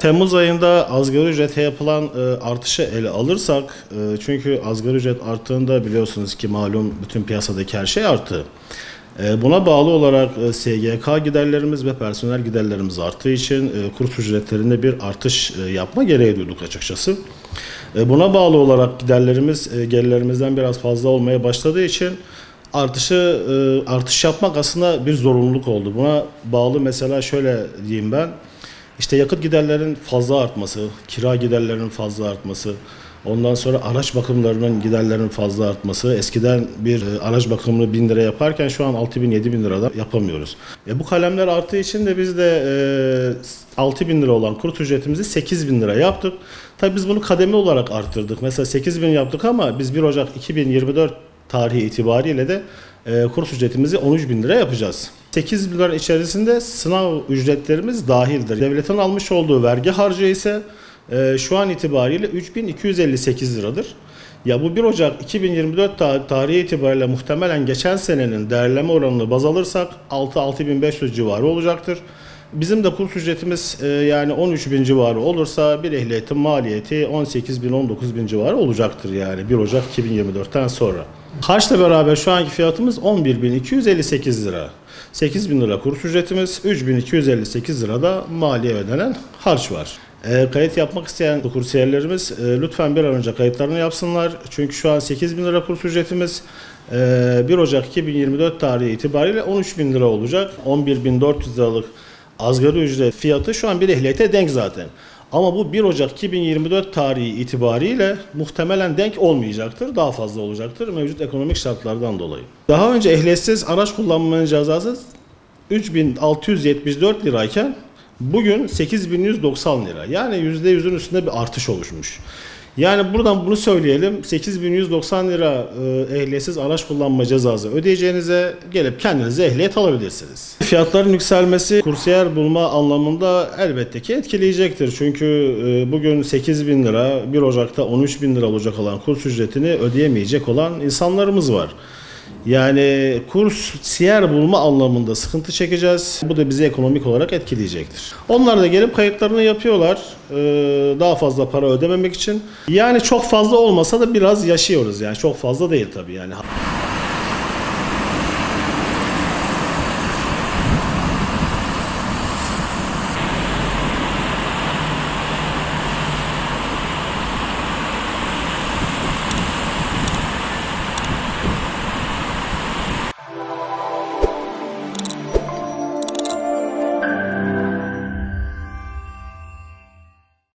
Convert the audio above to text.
Temmuz ayında asgari ücrete yapılan artışı ele alırsak, çünkü asgari ücret arttığında biliyorsunuz ki malum bütün piyasadaki her şey arttı. Buna bağlı olarak SGK giderlerimiz ve personel giderlerimiz arttığı için kurs ücretlerinde bir artış yapma gereği duyduk açıkçası. Buna bağlı olarak giderlerimiz gelirlerimizden biraz fazla olmaya başladığı için artış yapmak aslında bir zorunluluk oldu. Buna bağlı mesela şöyle diyeyim ben. İşte yakıt giderlerin fazla artması, kira giderlerinin fazla artması, ondan sonra araç bakımlarının giderlerinin fazla artması. Eskiden bir araç bakımını 1000 lira yaparken şu an 6000-7000 lirada yapamıyoruz. Bu kalemler arttığı için de biz de 6000 lira olan kurs ücretimizi 8000 lira yaptık. Tabii biz bunu kademe olarak arttırdık. Mesela 8000 yaptık ama biz 1 Ocak 2024 tarihi itibariyle de kurs ücretimizi 13.000 lira yapacağız. 8 bin lira içerisinde sınav ücretlerimiz dahildir. Devletin almış olduğu vergi harcı ise şu an itibariyle 3258 liradır. Ya bu 1 Ocak 2024 tarihi itibariyle muhtemelen geçen senenin değerleme oranını baz alırsak 6-6500 civarı olacaktır. Bizim de kurs ücretimiz yani 13.000 civarı olursa bir ehliyetin maliyeti 18.000-19.000 civarı olacaktır yani 1 Ocak 2024'ten sonra. Harçla beraber şu anki fiyatımız 11.258 lira. 8.000 lira kurs ücretimiz, 3.258 lirada maliye ödenen harç var. Kayıt yapmak isteyen kursiyerlerimiz lütfen bir an önce kayıtlarını yapsınlar. Çünkü şu an 8.000 lira kurs ücretimiz 1 Ocak 2024 tarihi itibariyle 13.000 lira olacak. 11.400 liralık asgari ücret fiyatı şu an bir ehliyete denk zaten. Ama bu 1 Ocak 2024 tarihi itibariyle muhtemelen denk olmayacaktır. Daha fazla olacaktır mevcut ekonomik şartlardan dolayı. Daha önce ehliyetsiz araç kullanmanın cezası 3.674 lirayken bugün 8.190 lira. Yani %100'ün üstünde bir artış oluşmuş. Yani buradan bunu söyleyelim. 8.190 lira ehliyetsiz araç kullanma cezası ödeyeceğinize gelip kendinize ehliyet alabilirsiniz. Fiyatların yükselmesi kursiyer bulma anlamında elbette ki etkileyecektir. Çünkü bugün 8.000 lira 1 Ocak'ta 13.000 lira olacak olan kurs ücretini ödeyemeyecek olan insanlarımız var. Yani kursiyer bulma anlamında sıkıntı çekeceğiz. Bu da bizi ekonomik olarak etkileyecektir. Onlar da gelip kayıtlarını yapıyorlar. Daha fazla para ödememek için. Yani çok fazla olmasa da biraz yaşıyoruz. Yani çok fazla değil tabii yani.